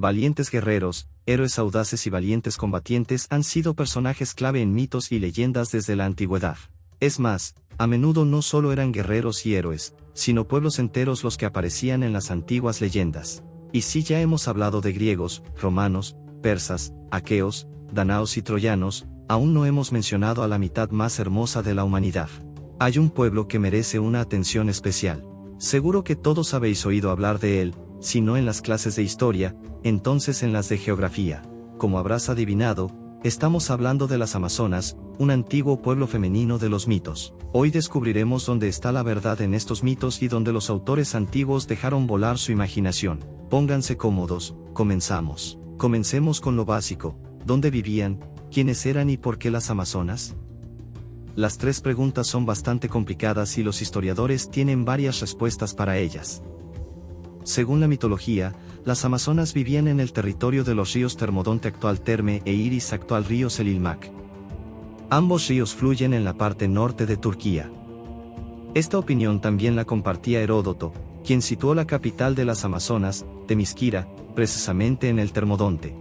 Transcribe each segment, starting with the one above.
Valientes guerreros, héroes audaces y valientes combatientes han sido personajes clave en mitos y leyendas desde la antigüedad. Es más, a menudo no solo eran guerreros y héroes, sino pueblos enteros los que aparecían en las antiguas leyendas. Y si ya hemos hablado de griegos, romanos, persas, aqueos, danaos y troyanos, aún no hemos mencionado a la mitad más hermosa de la humanidad. Hay un pueblo que merece una atención especial. Seguro que todos habéis oído hablar de él, si no en las clases de historia, entonces en las de geografía. Como habrás adivinado, estamos hablando de las Amazonas, un antiguo pueblo femenino de los mitos. Hoy descubriremos dónde está la verdad en estos mitos y dónde los autores antiguos dejaron volar su imaginación. Pónganse cómodos, comenzamos. Comencemos con lo básico: ¿dónde vivían, quiénes eran y por qué las Amazonas? Las tres preguntas son bastante complicadas y los historiadores tienen varias respuestas para ellas. Según la mitología, las Amazonas vivían en el territorio de los ríos Termodonte, actual Terme, e Iris, actual río Selilmac. Ambos ríos fluyen en la parte norte de Turquía. Esta opinión también la compartía Heródoto, quien situó la capital de las Amazonas, Temisquira, precisamente en el Termodonte.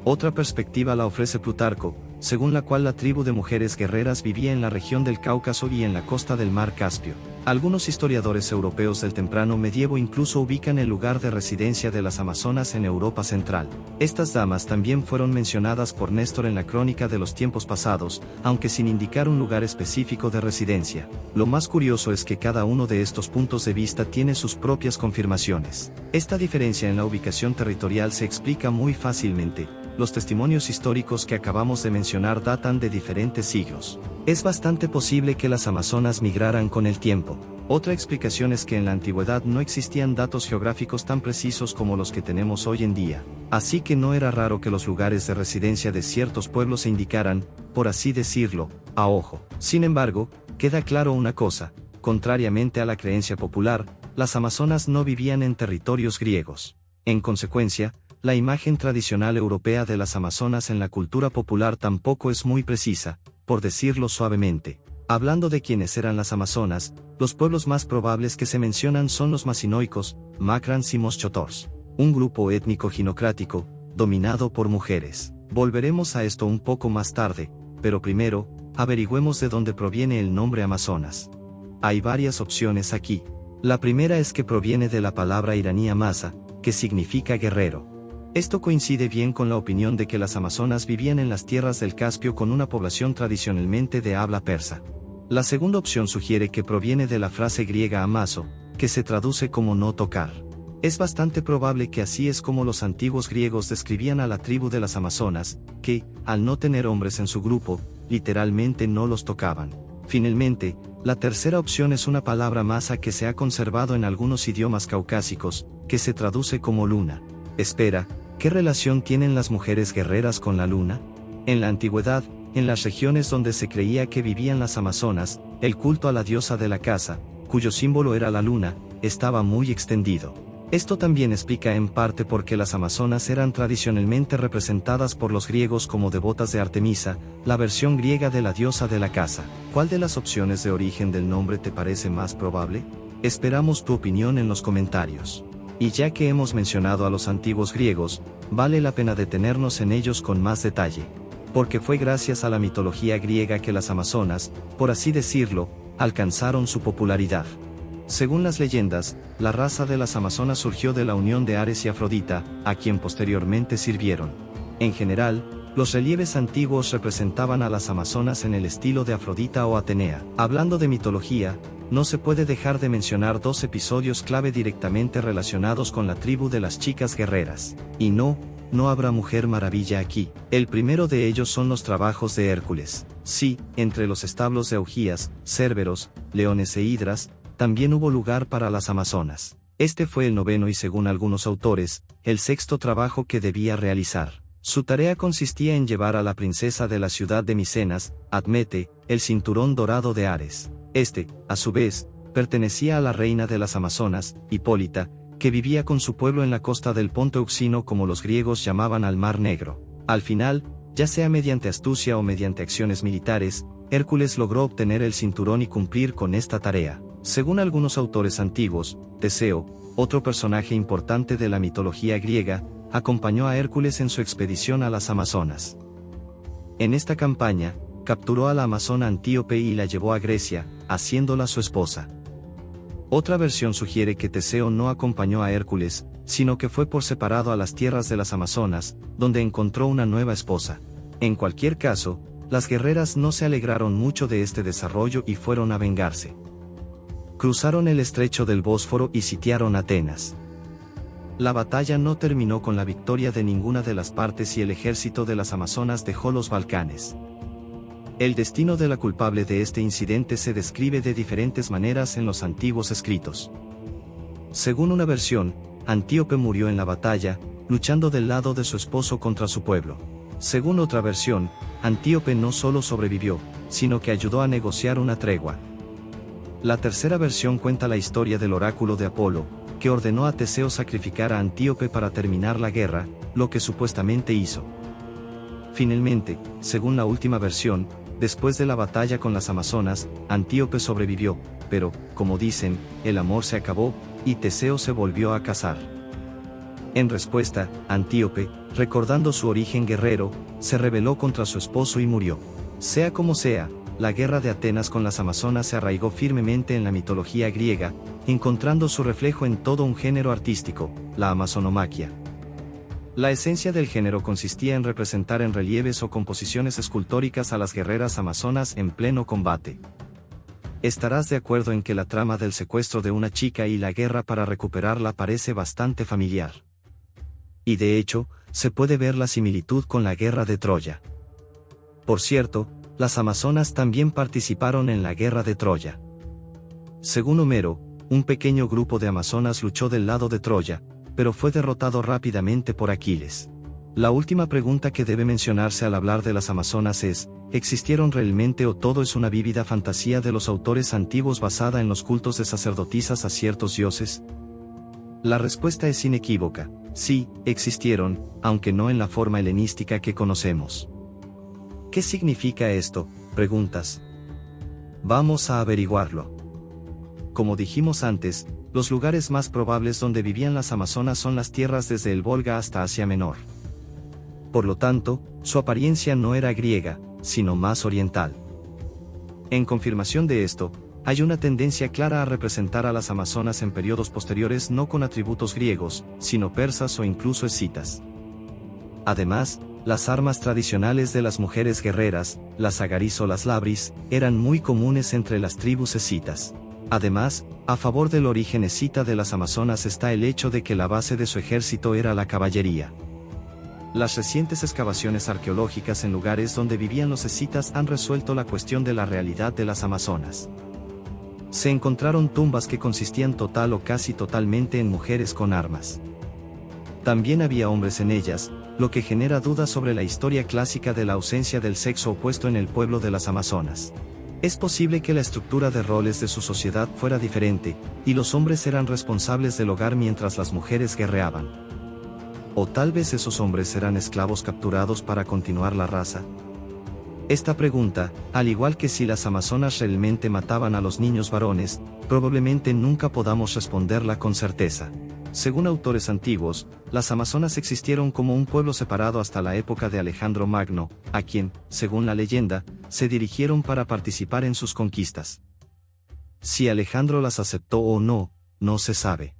Otra perspectiva la ofrece Plutarco, según la cual la tribu de mujeres guerreras vivía en la región del Cáucaso y en la costa del mar Caspio. Algunos historiadores europeos del temprano medievo incluso ubican el lugar de residencia de las Amazonas en Europa central. Estas damas también fueron mencionadas por Néstor en la Crónica de los tiempos pasados, aunque sin indicar un lugar específico de residencia. Lo más curioso es que cada uno de estos puntos de vista tiene sus propias confirmaciones. Esta diferencia en la ubicación territorial se explica muy fácilmente. Los testimonios históricos que acabamos de mencionar datan de diferentes siglos. Es bastante posible que las Amazonas migraran con el tiempo. Otra explicación es que en la antigüedad no existían datos geográficos tan precisos como los que tenemos hoy en día, así que no era raro que los lugares de residencia de ciertos pueblos se indicaran, por así decirlo, a ojo. Sin embargo, queda claro una cosa: contrariamente a la creencia popular, las Amazonas no vivían en territorios griegos. En consecuencia, la imagen tradicional europea de las Amazonas en la cultura popular tampoco es muy precisa, por decirlo suavemente. Hablando de quiénes eran las Amazonas, los pueblos más probables que se mencionan son los Masinoicos, Macrans y Moschotors, un grupo étnico ginocrático, dominado por mujeres. Volveremos a esto un poco más tarde, pero primero, averigüemos de dónde proviene el nombre Amazonas. Hay varias opciones aquí. La primera es que proviene de la palabra iraní amasa, que significa guerrero. Esto coincide bien con la opinión de que las Amazonas vivían en las tierras del Caspio con una población tradicionalmente de habla persa. La segunda opción sugiere que proviene de la frase griega amaso, que se traduce como no tocar. Es bastante probable que así es como los antiguos griegos describían a la tribu de las Amazonas, que, al no tener hombres en su grupo, literalmente no los tocaban. Finalmente, la tercera opción es una palabra masa que se ha conservado en algunos idiomas caucásicos, que se traduce como luna. Espera, ¿qué relación tienen las mujeres guerreras con la luna? En la antigüedad, en las regiones donde se creía que vivían las Amazonas, el culto a la diosa de la caza, cuyo símbolo era la luna, estaba muy extendido. Esto también explica en parte por qué las Amazonas eran tradicionalmente representadas por los griegos como devotas de Artemisa, la versión griega de la diosa de la caza. ¿Cuál de las opciones de origen del nombre te parece más probable? Esperamos tu opinión en los comentarios. Y ya que hemos mencionado a los antiguos griegos, vale la pena detenernos en ellos con más detalle. Porque fue gracias a la mitología griega que las Amazonas, por así decirlo, alcanzaron su popularidad. Según las leyendas, la raza de las Amazonas surgió de la unión de Ares y Afrodita, a quien posteriormente sirvieron. En general, los relieves antiguos representaban a las Amazonas en el estilo de Afrodita o Atenea. Hablando de mitología, no se puede dejar de mencionar dos episodios clave directamente relacionados con la tribu de las chicas guerreras. Y no habrá mujer maravilla aquí. El primero de ellos son los trabajos de Hércules. Sí, entre los establos de augías, cérberos, leones e hidras, también hubo lugar para las Amazonas. Este fue el noveno y, según algunos autores, el sexto trabajo que debía realizar. Su tarea consistía en llevar a la princesa de la ciudad de Micenas, Admete, el cinturón dorado de Ares. Este, a su vez, pertenecía a la reina de las Amazonas, Hipólita, que vivía con su pueblo en la costa del Ponto Euxino, como los griegos llamaban al Mar Negro. Al final, ya sea mediante astucia o mediante acciones militares, Hércules logró obtener el cinturón y cumplir con esta tarea. Según algunos autores antiguos, Teseo, otro personaje importante de la mitología griega, acompañó a Hércules en su expedición a las Amazonas. En esta campaña, capturó a la amazona Antíope y la llevó a Grecia, haciéndola su esposa. Otra versión sugiere que Teseo no acompañó a Hércules, sino que fue por separado a las tierras de las Amazonas, donde encontró una nueva esposa. En cualquier caso, las guerreras no se alegraron mucho de este desarrollo y fueron a vengarse. Cruzaron el estrecho del Bósforo y sitiaron Atenas. La batalla no terminó con la victoria de ninguna de las partes y el ejército de las Amazonas dejó los Balcanes. El destino de la culpable de este incidente se describe de diferentes maneras en los antiguos escritos. Según una versión, Antíope murió en la batalla, luchando del lado de su esposo contra su pueblo. Según otra versión, Antíope no solo sobrevivió, sino que ayudó a negociar una tregua. La tercera versión cuenta la historia del oráculo de Apolo, que ordenó a Teseo sacrificar a Antíope para terminar la guerra, lo que supuestamente hizo. Finalmente, según la última versión, después de la batalla con las Amazonas, Antíope sobrevivió, pero, como dicen, el amor se acabó, y Teseo se volvió a casar. En respuesta, Antíope, recordando su origen guerrero, se rebeló contra su esposo y murió. Sea como sea, la guerra de Atenas con las Amazonas se arraigó firmemente en la mitología griega, encontrando su reflejo en todo un género artístico, la amazonomaquia. La esencia del género consistía en representar en relieves o composiciones escultóricas a las guerreras amazonas en pleno combate. Estarás de acuerdo en que la trama del secuestro de una chica y la guerra para recuperarla parece bastante familiar. Y de hecho, se puede ver la similitud con la guerra de Troya. Por cierto, las amazonas también participaron en la guerra de Troya. Según Homero, un pequeño grupo de amazonas luchó del lado de Troya, pero fue derrotado rápidamente por Aquiles. La última pregunta que debe mencionarse al hablar de las Amazonas es, ¿existieron realmente o todo es una vívida fantasía de los autores antiguos basada en los cultos de sacerdotisas a ciertos dioses? La respuesta es inequívoca, sí, existieron, aunque no en la forma helenística que conocemos. ¿Qué significa esto?, preguntas. Vamos a averiguarlo. Como dijimos antes, los lugares más probables donde vivían las Amazonas son las tierras desde el Volga hasta Asia Menor. Por lo tanto, su apariencia no era griega, sino más oriental. En confirmación de esto, hay una tendencia clara a representar a las Amazonas en periodos posteriores no con atributos griegos, sino persas o incluso escitas. Además, las armas tradicionales de las mujeres guerreras, las agaris o las labris, eran muy comunes entre las tribus escitas. Además, a favor del origen escita de las Amazonas está el hecho de que la base de su ejército era la caballería. Las recientes excavaciones arqueológicas en lugares donde vivían los escitas han resuelto la cuestión de la realidad de las Amazonas. Se encontraron tumbas que consistían total o casi totalmente en mujeres con armas. También había hombres en ellas, lo que genera dudas sobre la historia clásica de la ausencia del sexo opuesto en el pueblo de las Amazonas. Es posible que la estructura de roles de su sociedad fuera diferente, y los hombres eran responsables del hogar mientras las mujeres guerreaban. O tal vez esos hombres eran esclavos capturados para continuar la raza. Esta pregunta, al igual que si las amazonas realmente mataban a los niños varones, probablemente nunca podamos responderla con certeza. Según autores antiguos, las amazonas existieron como un pueblo separado hasta la época de Alejandro Magno, a quien, según la leyenda, se dirigieron para participar en sus conquistas. Si Alejandro las aceptó o no, no se sabe.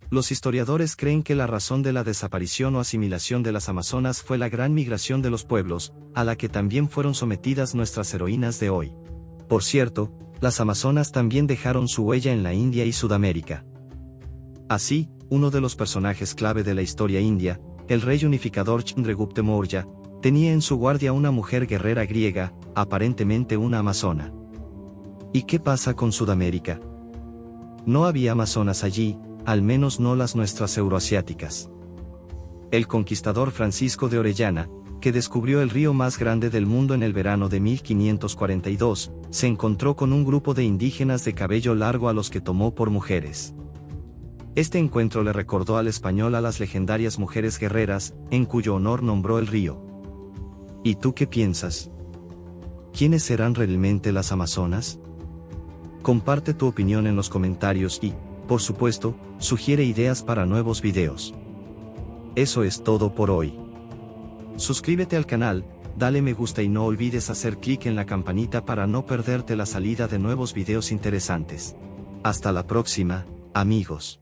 Los historiadores creen que la razón de la desaparición o asimilación de las amazonas fue la gran migración de los pueblos, a la que también fueron sometidas nuestras heroínas de hoy. Por cierto, las amazonas también dejaron su huella en la India y Sudamérica. Así, uno de los personajes clave de la historia india, el rey unificador Chandragupta Maurya, tenía en su guardia una mujer guerrera griega, aparentemente una amazona. ¿Y qué pasa con Sudamérica? No había amazonas allí, al menos no las nuestras euroasiáticas. El conquistador Francisco de Orellana, que descubrió el río más grande del mundo en el verano de 1542, se encontró con un grupo de indígenas de cabello largo a los que tomó por mujeres. Este encuentro le recordó al español a las legendarias mujeres guerreras, en cuyo honor nombró el río. ¿Y tú qué piensas? ¿Quiénes serán realmente las amazonas? Comparte tu opinión en los comentarios y, por supuesto, sugiere ideas para nuevos videos. Eso es todo por hoy. Suscríbete al canal, dale me gusta y no olvides hacer clic en la campanita para no perderte la salida de nuevos videos interesantes. Hasta la próxima, amigos.